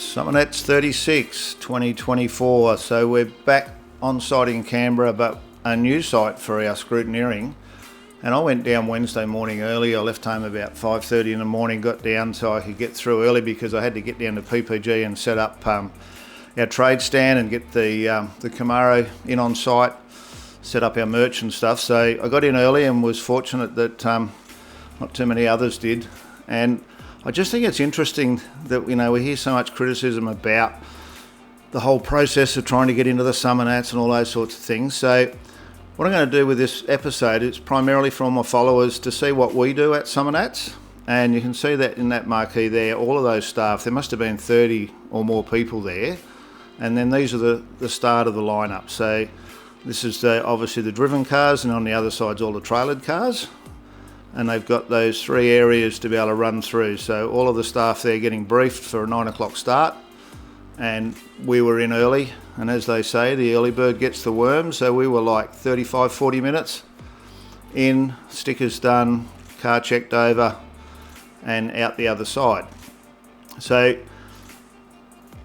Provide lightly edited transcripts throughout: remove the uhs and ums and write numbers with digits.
Summernats 36, 2024. So we're back on site in Canberra, but a new site for our scrutineering. And I went down Wednesday morning early. I left home about 5:30 in the morning, got down so I could get through early because I had to get down to PPG and set up our trade stand and get the Camaro in on site, set up our merch and stuff. So I got in early and was fortunate that not too many others did. And I just think it's interesting that we hear so much criticism about the whole process of trying to get into the Summernats and all those sorts of things. So what I'm going to do with this episode is primarily for all my followers to see what we do at Summernats. And you can see that in that marquee there, all of those staff, there must have been 30 or more people there. And then these are the start of the lineup. So this is obviously the driven cars, and on the other side's all the trailered cars. And they've got those three areas to be able to run through. So all of the staff there getting briefed for a 9 o'clock start, and we were in early, and as they say, the early bird gets the worm. So we were like 35-40 minutes in, stickers done, car checked over, and out the other side. So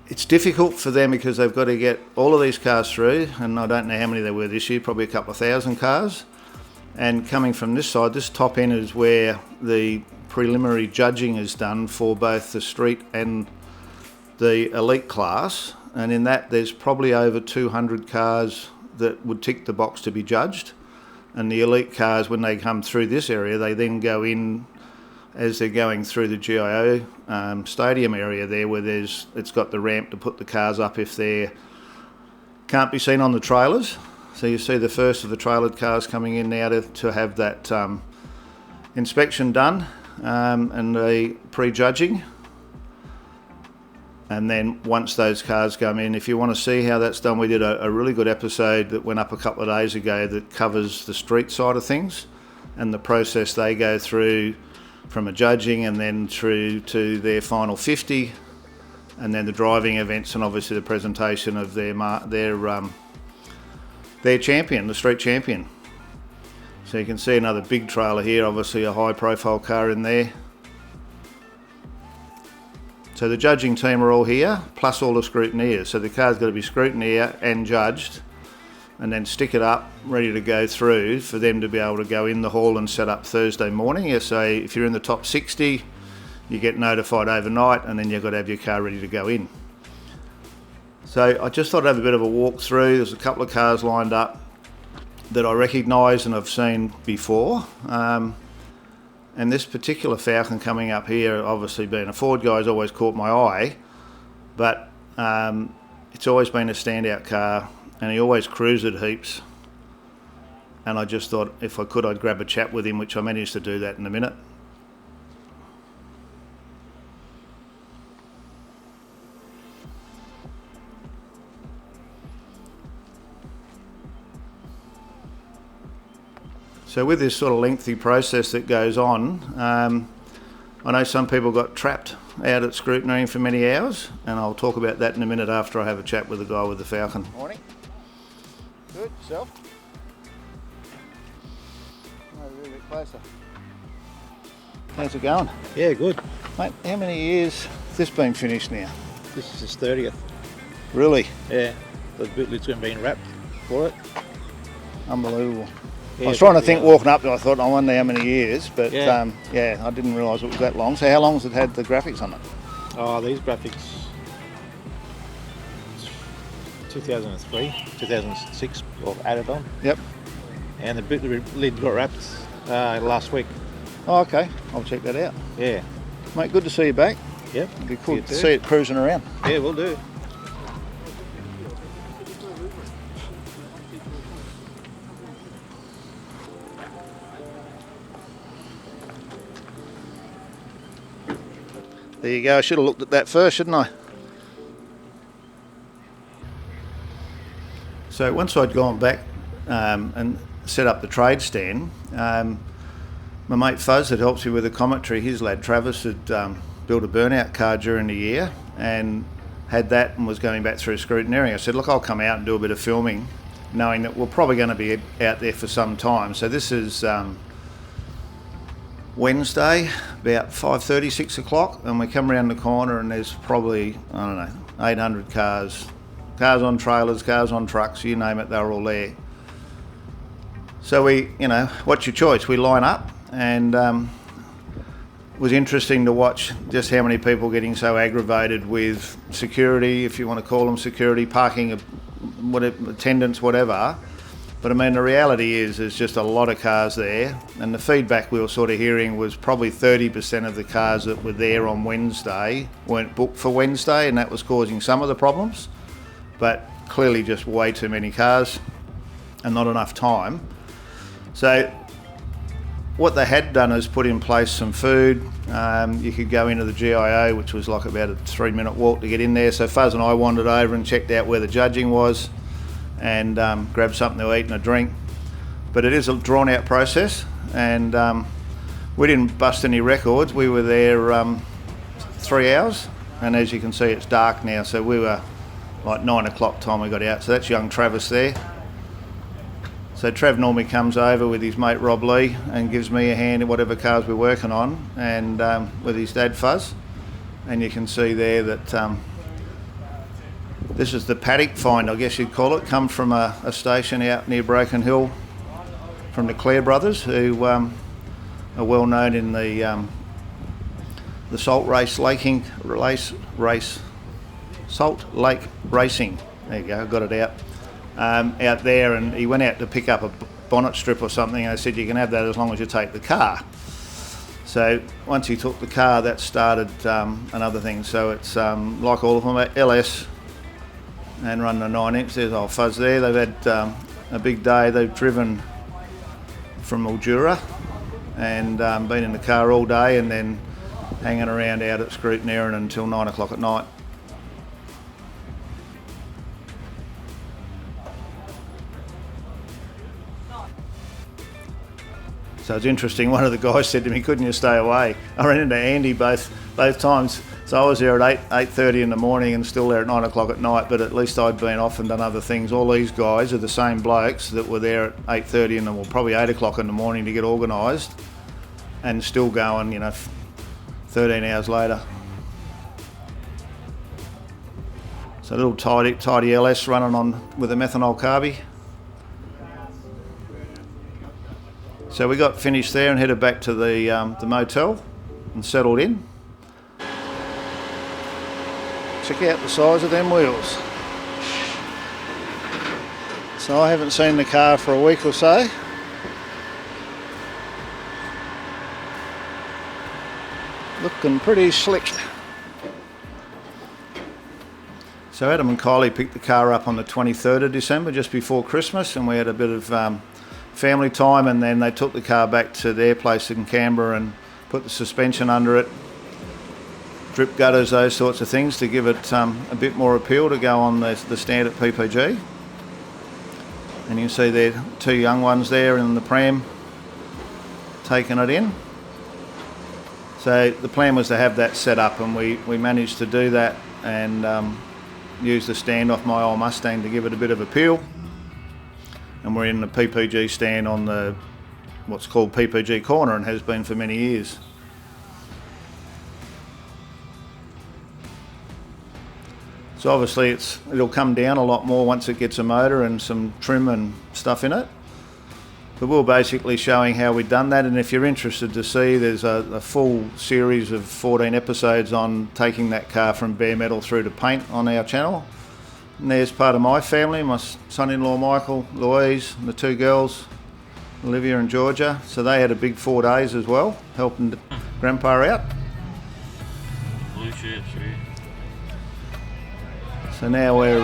it's difficult for them because they've got to get all of these cars through, and I don't know how many there were this year, probably a couple of thousand cars. And coming from this side, this top end is where the preliminary judging is done for both the street and the elite class. And in that, there's probably over 200 cars that would tick the box to be judged. And the elite cars, when they come through this area, they then go in as they're going through the GIO stadium area there, where it's got the ramp to put the cars up if they can't be seen on the trailers. So you see the first of the trailered cars coming in now to have that inspection done and the pre-judging. And then once those cars come in, if you want to see how that's done, we did a really good episode that went up a couple of days ago that covers the street side of things and the process they go through from a judging and then through to their final 50, and then the driving events and obviously the presentation of their champion, the street champion. So you can see another big trailer here, obviously a high profile car in there. So the judging team are all here, plus all the scrutineers. So the car's got to be scrutineer and judged, and then stick it up, ready to go through for them to be able to go in the hall and set up Thursday morning. So if you're in the top 60, you get notified overnight, and then you've got to have your car ready to go in. So I just thought I'd have a bit of a walk through. There's a couple of cars lined up that I recognise and I've seen before. And this particular Falcon coming up here, obviously being a Ford guy, has always caught my eye. But it's always been a standout car, and he always cruised heaps. And I just thought if I could, I'd grab a chat with him, which I managed to do that in a minute. So with this sort of lengthy process that goes on, I know some people got trapped out at scrutineering for many hours, and I'll talk about that in a minute after I have a chat with the guy with the Falcon. Morning. Good, yourself? A little bit closer. How's it going? Yeah, good. Mate, how many years has this been finished now? This is his 30th. Really? Yeah, the bootlets have been wrapped for it. Unbelievable. Yeah, I was trying to think walking up there, I thought, I wonder how many years, but yeah, I didn't realise it was that long. So how long has it had the graphics on it? Oh, these graphics, 2003, 2006, or added on. Yep. And the bootlet lid got wrapped last week. Oh, okay. I'll check that out. Yeah. Mate, good to see you back. Yep. It'd be cool to see it cruising around. Yeah, we'll do. There you go. I should have looked at that first, shouldn't I? So once I'd gone back and set up the trade stand, my mate Fuzz, that helps me with the commentary, his lad Travis had built a burnout car during the year and had that and was going back through scrutineering. I said, look, I'll come out and do a bit of filming, knowing that we're probably going to be out there for some time. So this is Wednesday, about 5:30, 6 o'clock, and we come around the corner and there's probably, 800 cars. Cars on trailers, cars on trucks, you name it, they're all there. So we, what's your choice? We line up, and it was interesting to watch just how many people getting so aggravated with security, if you want to call them security, parking, attendants, whatever. But I mean, the reality is there's just a lot of cars there, and the feedback we were sort of hearing was probably 30% of the cars that were there on Wednesday weren't booked for Wednesday, and that was causing some of the problems. But clearly just way too many cars and not enough time. So what they had done is put in place some food. You could go into the GIO, which was like about a 3-minute walk to get in there. So Fuzz and I wandered over and checked out where the judging was, and grab something to eat and a drink. But it is a drawn out process, and we didn't bust any records. We were there 3 hours, and as you can see it's dark now, so we were like 9 o'clock time we got out. So that's young Travis there. So Trav normally comes over with his mate Rob Lee and gives me a hand in whatever cars we're working on, and with his dad Fuzz. And you can see there that this is the paddock find, I guess you'd call it, come from a station out near Broken Hill from the Clare brothers, who are well known in the Salt Lake Racing. There you go, I got it out. Out there, and he went out to pick up a bonnet strip or something, and I said you can have that as long as you take the car. So once he took the car, that started another thing. So it's like all of them, LS, and run the 9-inch. There's old Fuzz there. They've had a big day. They've driven from Mildura and been in the car all day, and then hanging around out at Scrutineering until 9 o'clock at night. So it's interesting, one of the guys said to me, couldn't you stay away? I ran into Andy both times. So I was there at 8:30 in the morning and still there at 9 o'clock at night, but at least I'd been off and done other things. All these guys are the same blokes that were there at 8:30 in the, well, probably 8 o'clock in the morning to get organised, and still going, 13 hours later. So a little tidy LS running on with a methanol carby. So we got finished there and headed back to the motel and settled in. Check out the size of them wheels. So I haven't seen the car for a week or so. Looking pretty slick. So Adam and Kylie picked the car up on the 23rd of December, just before Christmas, and we had a bit of family time, and then they took the car back to their place in Canberra and put the suspension under it, drip gutters, those sorts of things, to give it a bit more appeal to go on the stand at PPG. And you can see there 2 young ones there in the pram taking it in. So the plan was to have that set up, and we managed to do that, and use the stand off my old Mustang to give it a bit of appeal. And we're in the PPG stand on the what's called PPG corner, and has been for many years. So obviously it'll come down a lot more once it gets a motor and some trim and stuff in it. But we're basically showing how we've done that, and if you're interested to see, there's a full series of 14 episodes on taking that car from bare metal through to paint on our channel. And there's part of my family, my son-in-law Michael, Louise, and the 2 girls, Olivia and Georgia. So they had a big 4 days as well, helping Grandpa out. Blue shirts, yeah. So now we're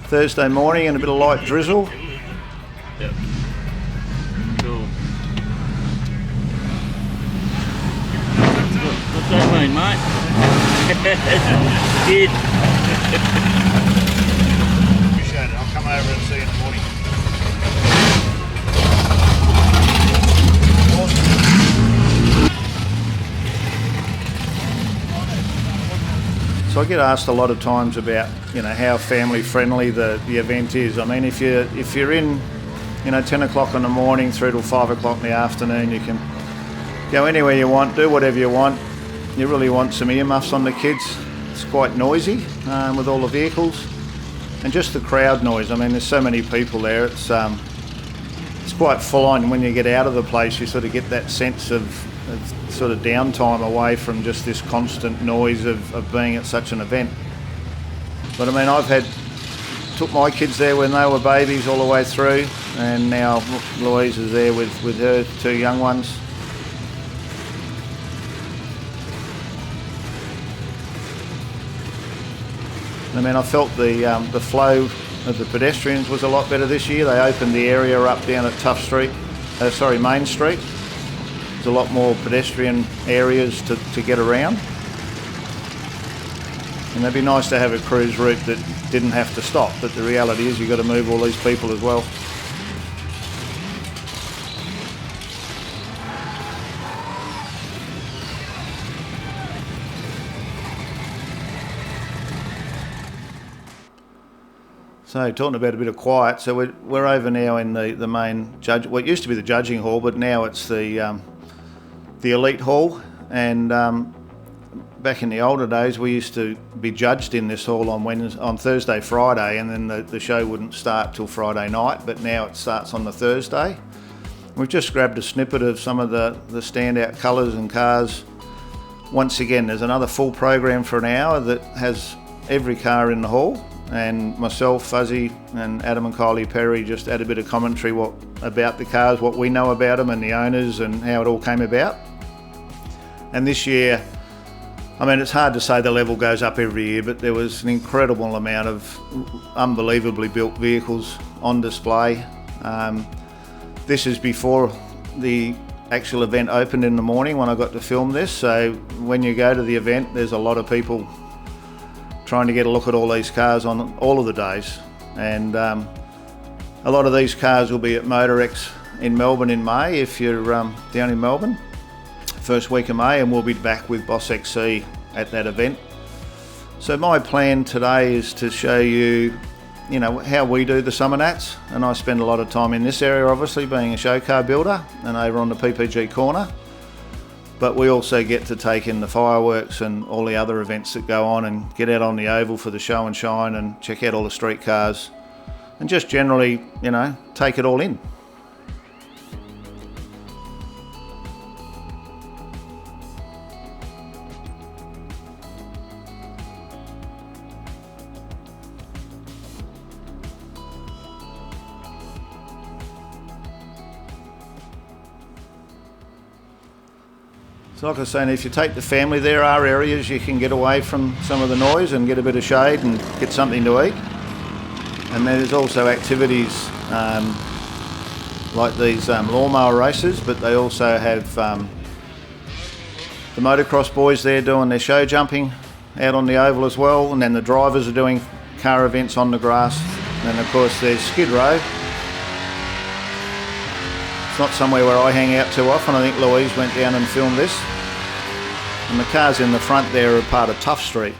Thursday morning and a bit of light drizzle. Yep. Cool. What's that mean, mate? Kid. Appreciate it. I'll come over and see you in the morning. So I get asked a lot of times about, how family friendly the event is. I mean, if you're in, 10 o'clock in the morning through till 5 o'clock in the afternoon, you can Go anywhere you want, do whatever you want. You really want some earmuffs on the kids. It's quite noisy with all the vehicles. And just the crowd noise. I mean, there's so many people there. It's quite full on. When you get out of the place, you sort of get that sense of sort of downtime away from just this constant noise of being at such an event. But I mean, took my kids there when they were babies all the way through, and now Louise is there with her 2 young ones. I mean, I felt the flow of the pedestrians was a lot better this year. They opened the area up down at Main Street. There's a lot more pedestrian areas to get around. And it'd be nice to have a cruise route that didn't have to stop, but the reality is you've got to move all these people as well. So talking about a bit of quiet, so we're over now in the main it used to be the judging hall, but now it's the elite hall. And back in the older days, we used to be judged in this hall on Thursday, Friday, and then the show wouldn't start till Friday night. But now it starts on the Thursday. We've just grabbed a snippet of some of the standout colours and cars. Once again, there's another full program for an hour that has every car in the hall. And myself, Fuzzy, and Adam and Kylie Perry just add a bit of commentary about the cars, what we know about them and the owners and how it all came about. And this year, I mean, it's hard to say the level goes up every year, but there was an incredible amount of unbelievably built vehicles on display. This is before the actual event opened in the morning when I got to film this. So when you go to the event, there's a lot of people trying to get a look at all these cars on all of the days. And a lot of these cars will be at MotorX in Melbourne in May, if you're down in Melbourne, first week of May, and we'll be back with Boss XC at that event. So my plan today is to show you, how we do the Summernats, and I spend a lot of time in this area, obviously, being a show car builder, and over on the PPG corner. But we also get to take in the fireworks and all the other events that go on and get out on the oval for the show and shine and check out all the street cars and just generally, take it all in. So like I was saying, if you take the family, there are areas you can get away from some of the noise and get a bit of shade and get something to eat. And there's also activities like these lawnmower races, but they also have the motocross boys there doing their show jumping out on the oval as well, and then the drivers are doing car events on the grass. And then of course there's Skid Row. It's not somewhere where I hang out too often. I think Louise went down and filmed this. And the cars in the front there are part of Tough Street.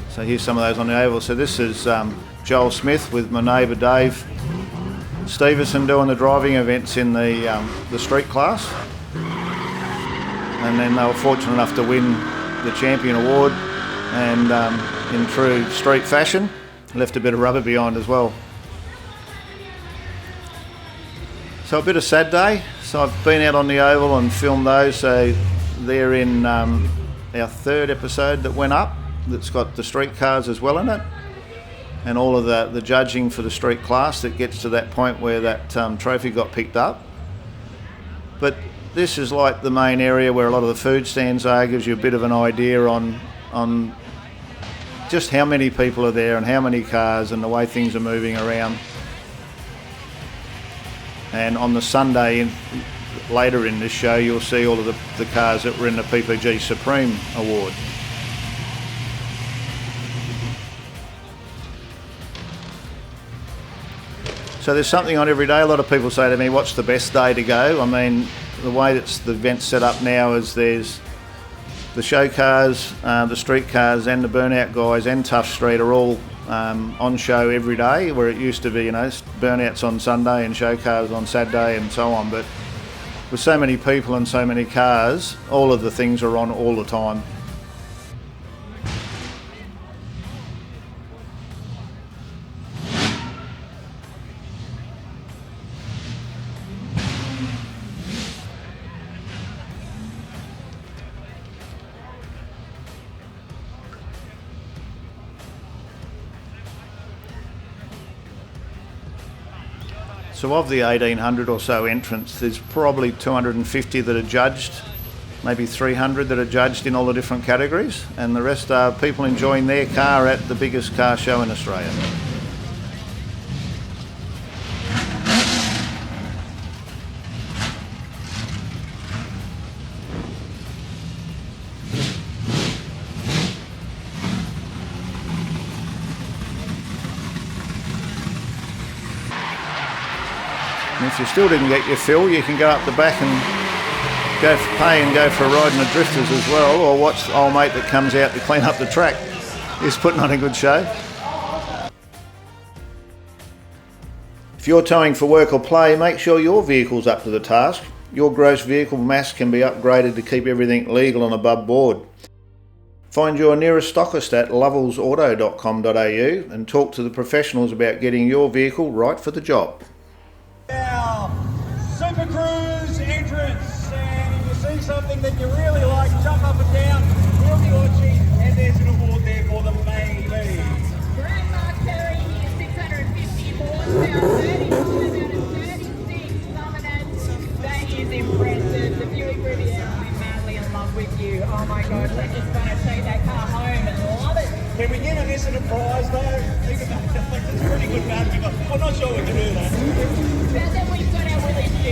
So here's some of those on the oval. So this is Joel Smith with my neighbour Dave Stevenson doing the driving events in the street class. And then they were fortunate enough to win the champion award, and in true street fashion, left a bit of rubber behind as well. So a bit of sad day. So I've been out on the oval and filmed those. So they're in our 3rd episode that went up, that's got the street cars as well in it, and all of the judging for the street class that gets to that point where that trophy got picked up. But this is like the main area where a lot of the food stands are. Gives you a bit of an idea on just how many people are there and how many cars and the way things are moving around. And on the Sunday later in this show, you'll see all of the cars that were in the PPG Supreme award. So there's something on every day. A lot of people say to me, what's the best day to go? I mean, the way the event's set up now is there's the show cars, the street cars and the burnout guys and Tough Street are all on show every day, where it used to be, burnouts on Sunday and show cars on Saturday and so on. But with so many people and so many cars, all of the things are on all the time. So of the 1,800 or so entrants, there's probably 250 that are judged, maybe 300 that are judged in all the different categories, and the rest are people enjoying their car at the biggest car show in Australia. And if you still didn't get your fill, you can go up the back and pay and go for a ride in the drifters as well, or watch the old mate that comes out to clean up the track. He's putting on a good show. If you're towing for work or play, make sure your vehicle's up to the task. Your gross vehicle mass can be upgraded to keep everything legal and above board. Find your nearest stockist at lovellsauto.com.au and talk to the professionals about getting your vehicle right for the job. Now, Super Cruise entrance, and if you see something that you really like, jump up and down, we'll be watching, and there's an award there for the main lady. Grandma Kerry here, 650 horsepower, 30 36 Summernats. That is impressive. The Buick Riviera, I'm madly in love with you. Oh my gosh, I'm just going to take that car home and love it. Can we give Anissa a prize though? Think about that, like, that's pretty good value. I'm not sure we can do that. But then we've got our Willie G.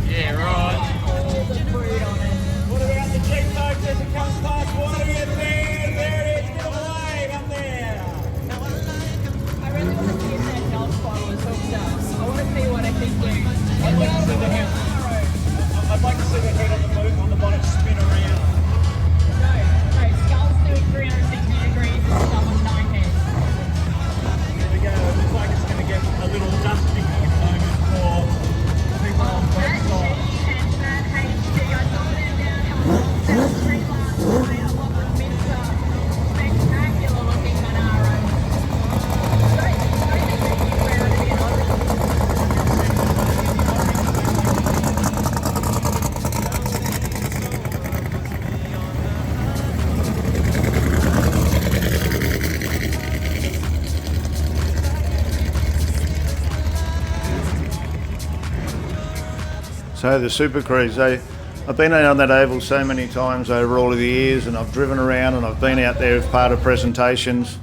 Yeah, right. All the fruit on it. What about the Jeep folks as it comes past? One of you there, there it is, give it a wave up there. I really want to see if that Dodge bottle is hooked up. I want to see what it can do. I'd like to see the head. I'd like to see the head on the bonnet spin around. No, Skull's doing 360 degrees and some on 9 heads. There we go. It looks like it's going to get a little dusty at the moment for people on both That G sides. and that HD, I saw them down on South Street last night. I love the Mr. Spectacular looking Camaro. Great to see you wear it in Aussie. So the Super Cruise, I've been out on that oval so many times over all of the years, and I've driven around and I've been out there as part of presentations.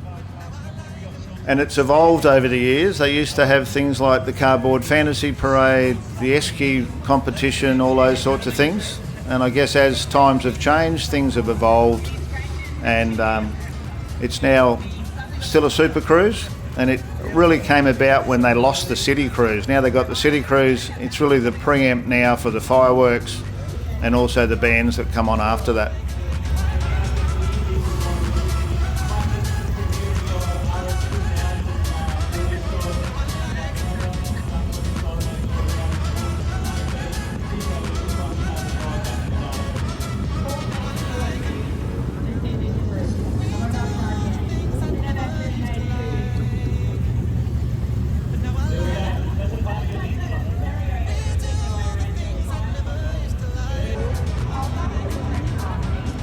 And it's evolved over the years. They used to have things like the Cardboard Fantasy Parade, the Esky competition, all those sorts of things. And I guess as times have changed, things have evolved, and it's now still a Super Cruise. And it really came about when they lost the City Cruise. Now they've got the City Cruise. It's really the preamp now for the fireworks and also the bands that come on after that.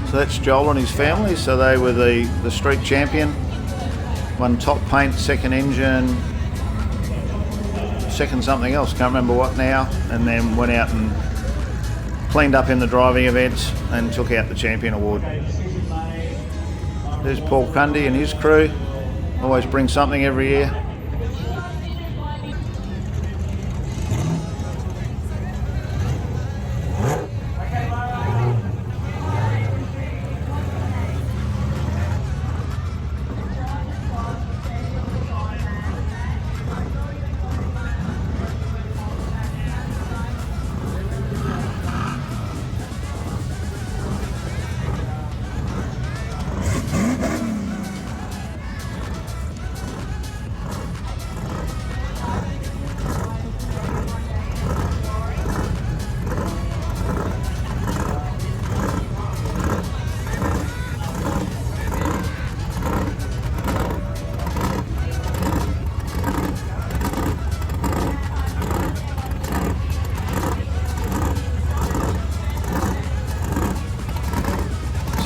So that's Joel and his family. So they were the street champion, won top paint, second engine, second something else, can't remember what now, and then went out and cleaned up in the driving events and took out the champion award. There's Paul Cundy and his crew, always bring something every year.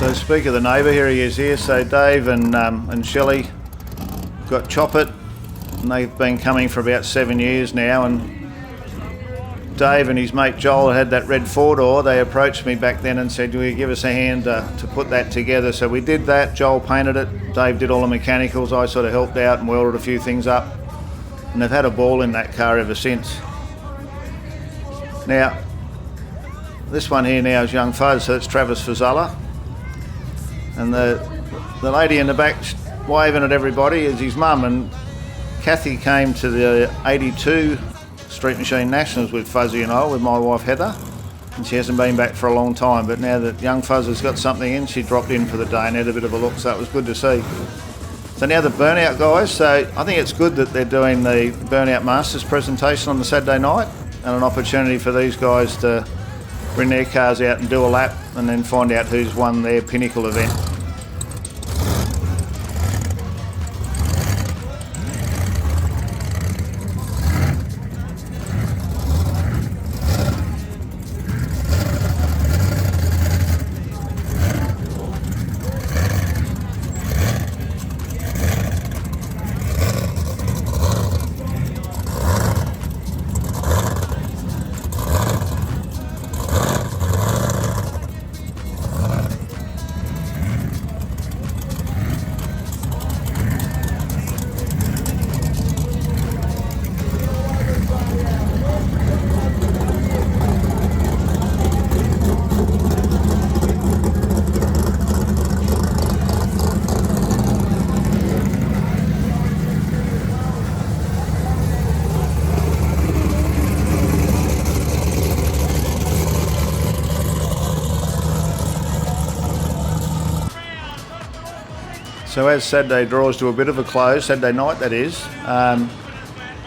So speak of the neighbour, here he is here. So Dave and Shelley got Chop It, and they've been coming for about 7 years now, and Dave and his mate Joel had that red 4-door. They approached me back then and said, will you give us a hand to put that together? So we did that. Joel painted it, Dave did all the mechanicals, I sort of helped out and welded a few things up, and they've had a ball in that car ever since. Now this one here now is Young Fuzz, so it's Travis Fazella, and the lady in the back waving at everybody is his mum, and Kathy came to the 82 Street Machine Nationals with Fuzzy and I, with my wife Heather, and she hasn't been back for a long time, but now that Young Fuzz has got something in, she dropped in for the day and had a bit of a look, so it was good to see. So now the Burnout guys, so I think it's good that they're doing the Burnout Masters presentation on the Saturday night, and an opportunity for these guys to bring their cars out and do a lap and then find out who's won their pinnacle event. So as Saturday draws to a bit of a close, Saturday night that is,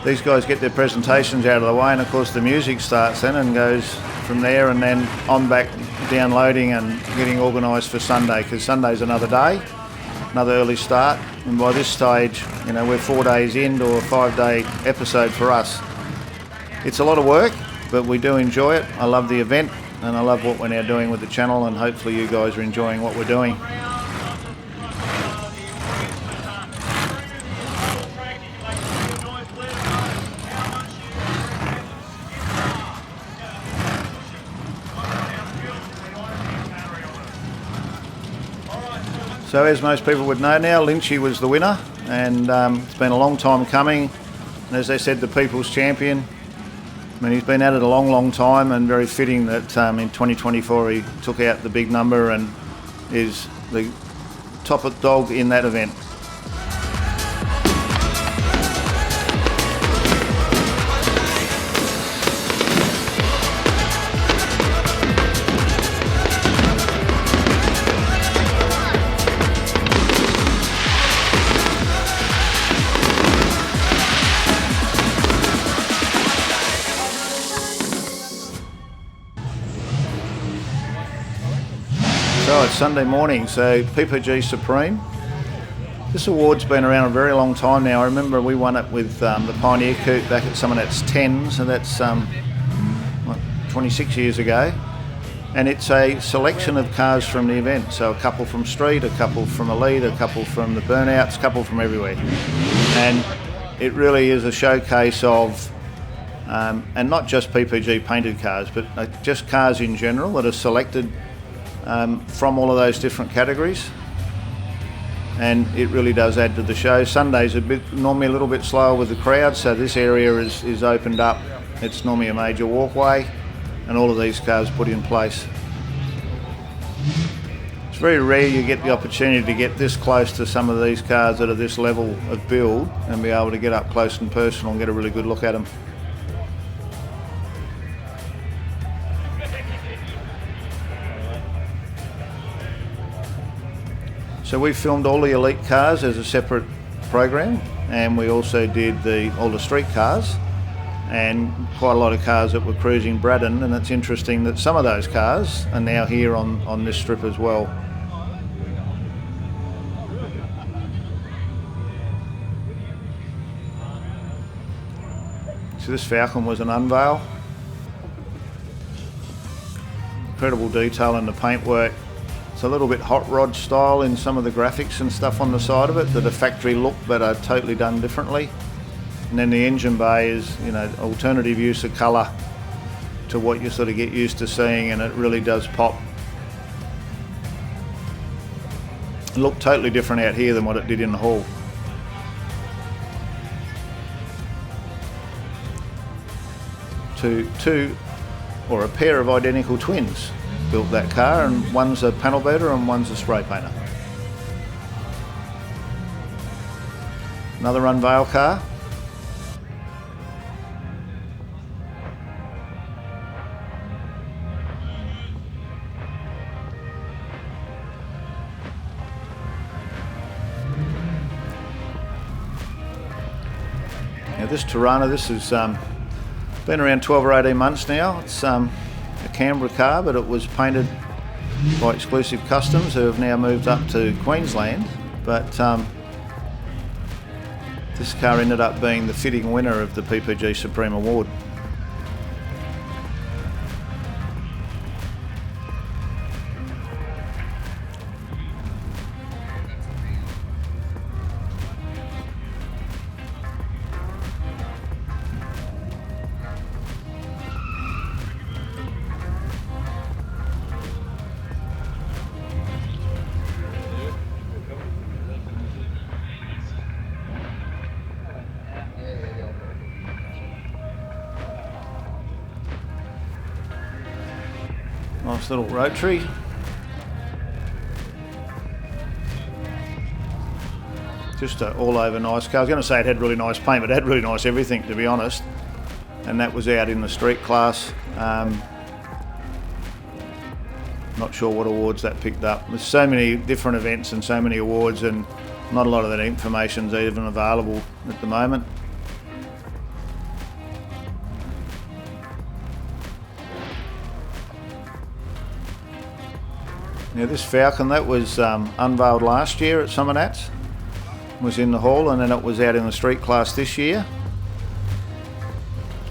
these guys get their presentations out of the way, and of course the music starts then and goes from there, and then I'm back downloading and getting organised for Sunday, because Sunday's another day, another early start, and by this stage, you know, we're 4 days in to a 5-day episode for us. It's a lot of work, but we do enjoy it. I love the event, and I love what we're now doing with the channel, and hopefully you guys are enjoying what we're doing. So as most people would know now, Lynchy was the winner, and it's been a long time coming. And as they said, the People's Champion. I mean, he's been at it a long, long time, and very fitting that in 2024 he took out the big number and is the top dog in that event. So it's Sunday morning, so PPG Supreme. This award's been around a very long time now. I remember we won it with the Pioneer Coupe back at Summernats 10, so that's 26 years ago. And it's a selection of cars from the event. So a couple from Street, a couple from Elite, a couple from the Burnouts, a couple from everywhere. And it really is a showcase of, and not just PPG painted cars, but just cars in general that are selected from all of those different categories, and it really does add to the show. Sunday's normally a little bit slower with the crowd, so this area is opened up. It's normally a major walkway, and all of these cars put in place. It's very rare you get the opportunity to get this close to some of these cars that are this level of build and be able to get up close and personal and get a really good look at them. So we filmed all the Elite cars as a separate program, and we also did all the street cars and quite a lot of cars that were cruising Braddon, and it's interesting that some of those cars are now here on this strip as well. So this Falcon was an unveil. Incredible detail in the paintwork. a little bit hot rod style in some of the graphics and stuff on the side of it that are factory look but are totally done differently. And then the engine bay is, you know, alternative use of colour to what you sort of get used to seeing, and it really does pop. It looked totally different out here than what it did in the hall. Two or a pair of identical twins built that car, and one's a panel beater and one's a spray painter. Another unveil car. Now this Tirana, this has been around 12 or 18 months now. It's a Canberra car, but it was painted by Exclusive Customs, who have now moved up to Queensland. But this car ended up being the fitting winner of the PPG Supreme Award. Nice little rotary. Just an all over nice car. I was going to say it had really nice paint, but it had really nice everything, to be honest. And that was out in the street class. Not sure what awards that picked up. There's so many different events and so many awards, and not a lot of that information's even available at the moment. Now this Falcon, that was unveiled last year at Summernats, was in the hall, and then it was out in the street class this year.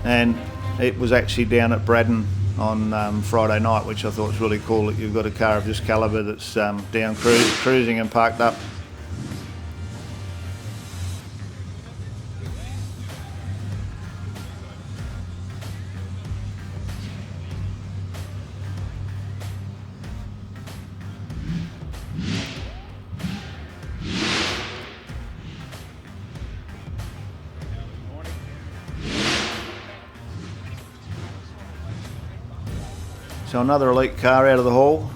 And it was actually down at Braddon on Friday night, which I thought was really cool, that you've got a car of this calibre that's down cruising and parked up. So another elite car out of the hall.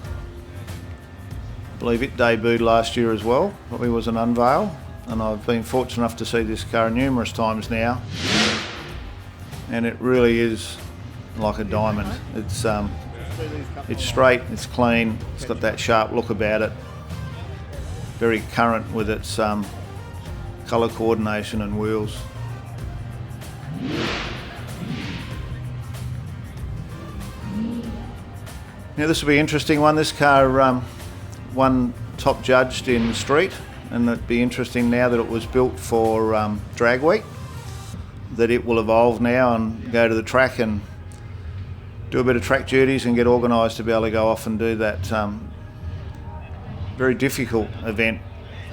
I believe it debuted last year as well. Probably was an unveil, and I've been fortunate enough to see this car numerous times now. And it really is like a diamond. It's straight, it's clean, it's got that sharp look about it. Very current with its colour coordination and wheels. Now this will be an interesting one. This car won top judged in street, and it'd be interesting now that it was built for drag week, that it will evolve now and go to the track and do a bit of track duties and get organised to be able to go off and do that very difficult event,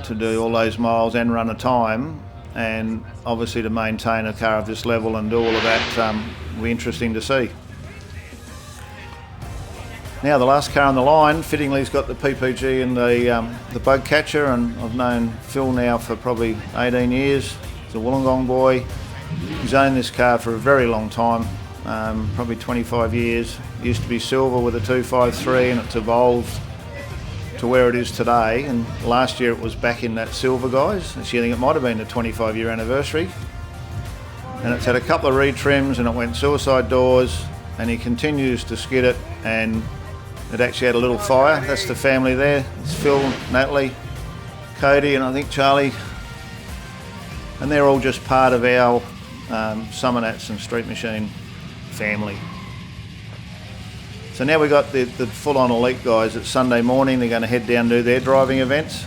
to do all those miles and run a time, and obviously to maintain a car of this level and do all of that will be interesting to see. Now the last car on the line, fittingly's got the PPG and the bug catcher, and I've known Phil now for probably 18 years. He's a Wollongong boy. He's owned this car for a very long time, probably 25 years. It used to be silver with a 253, and it's evolved to where it is today. And last year it was back in that silver, guys. This year I think it might have been the 25-year anniversary. And it's had a couple of retrims, and it went suicide doors, and he continues to skid it, and it actually had a little fire. That's the family there. It's Phil, Natalie, Cody, and I think Charlie. And they're all just part of our Summernats and Street Machine family. So now we've got the full-on elite guys. It's Sunday morning. They're going to head down to their driving events.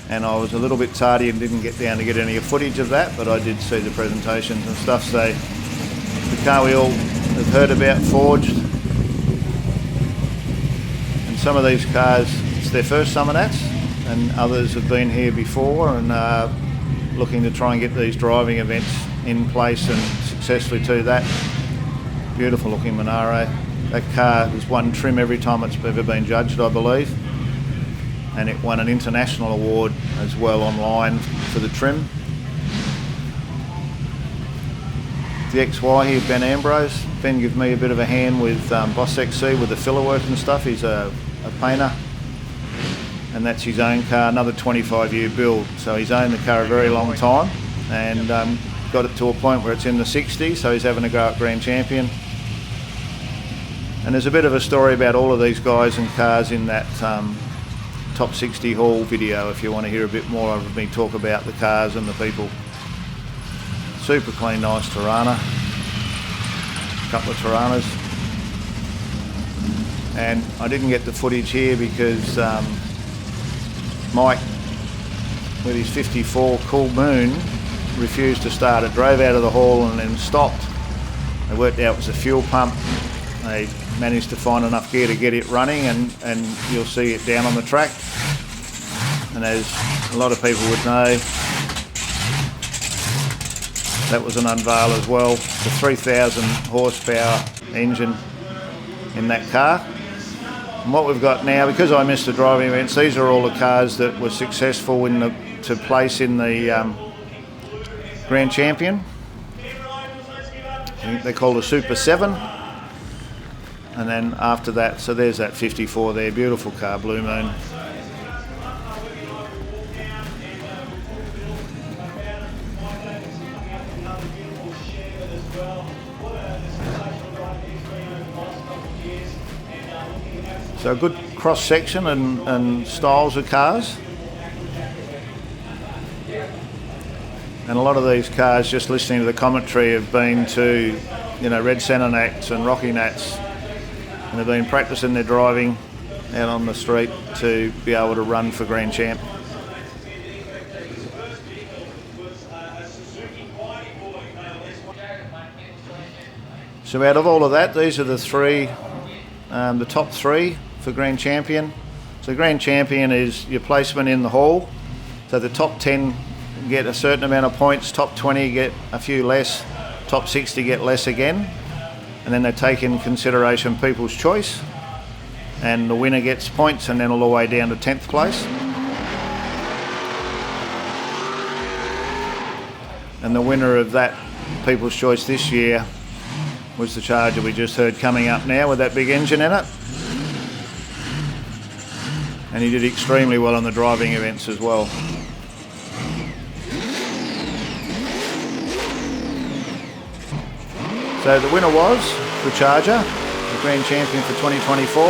And I was a little bit tardy and didn't get down to get any footage of that, but I did see the presentations and stuff. So the car we all have heard about, forged. Some of these cars, it's their first Summernats, and others have been here before and looking to try and get these driving events in place and successfully do that. Beautiful looking Monaro. That car has won trim every time it's ever been judged, I believe, and it won an international award as well online for the trim. The XY here, Ben Ambrose. Ben gave me a bit of a hand with Boss XC with the filler work and stuff. He's a painter, and that's his own car, another 25-year build. So he's owned the car a very long time and got it to a point where it's in the 60s, so he's having a go at Grand Champion. And there's a bit of a story about all of these guys and cars in that Top 60 haul video if you want to hear a bit more of me talk about the cars and the people. Super clean, nice Tirana. A couple of Tiranas. And I didn't get the footage here because Mike, with his 54 Cool Moon, refused to start it. Drove out of the hall and then stopped. They worked out it was a fuel pump. They managed to find enough gear to get it running, and you'll see it down on the track. And as a lot of people would know, that was an unveil as well. The 3,000 horsepower engine in that car. And what we've got now, because I missed the driving events, these are all the cars that were successful to place in the Grand Champion. I think they're called a Super 7. And then after that, so there's that 54 there, beautiful car, Blue Moon. So a good cross section and styles of cars. And a lot of these cars, just listening to the commentary, have been to, you know, Red Summernats and Rocky Nats, and they've been practicing their driving out on the street to be able to run for Grand Champ. So out of all of that, these are the three, the top three for Grand Champion. So Grand Champion is your placement in the hall. So the top 10 get a certain amount of points, top 20 get a few less, top 60 get less again. And then they take in consideration people's choice. And the winner gets points, and then all the way down to 10th place. And the winner of that People's Choice this year was the Charger we just heard coming up now with that big engine in it. And he did extremely well on the driving events as well. So the winner was the Charger, the Grand Champion for 2024,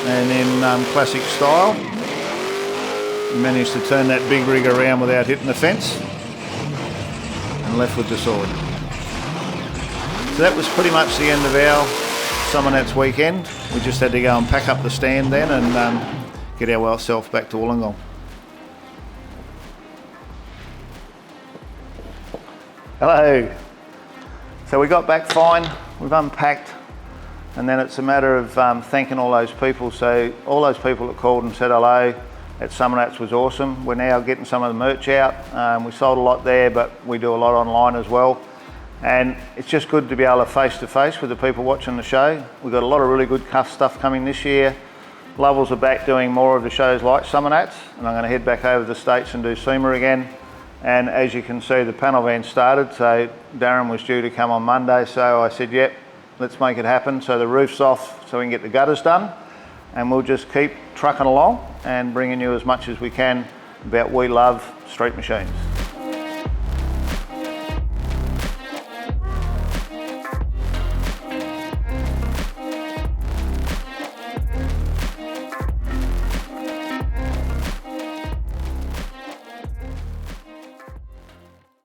and in classic style. He managed to turn that big rig around without hitting the fence and left with the sword. So that was pretty much the end of our Summernats weekend. We just had to go and pack up the stand then and get ourselves back to Wollongong. Hello. So we got back fine, we've unpacked, and then it's a matter of thanking all those people. So all those people that called and said hello at Summernats was awesome. We're now getting some of the merch out. We sold a lot there, but we do a lot online as well. And it's just good to be able to face with the people watching the show. We've got a lot of really good cuff stuff coming this year. Lovell's are back doing more of the shows like Summernats, and I'm going to head back over to the States and do SEMA again. And as you can see, the panel van started, so Darren was due to come on Monday, so I said, yep, let's make it happen. So the roof's off so we can get the gutters done, and we'll just keep trucking along and bringing you as much as we can about we love street machines.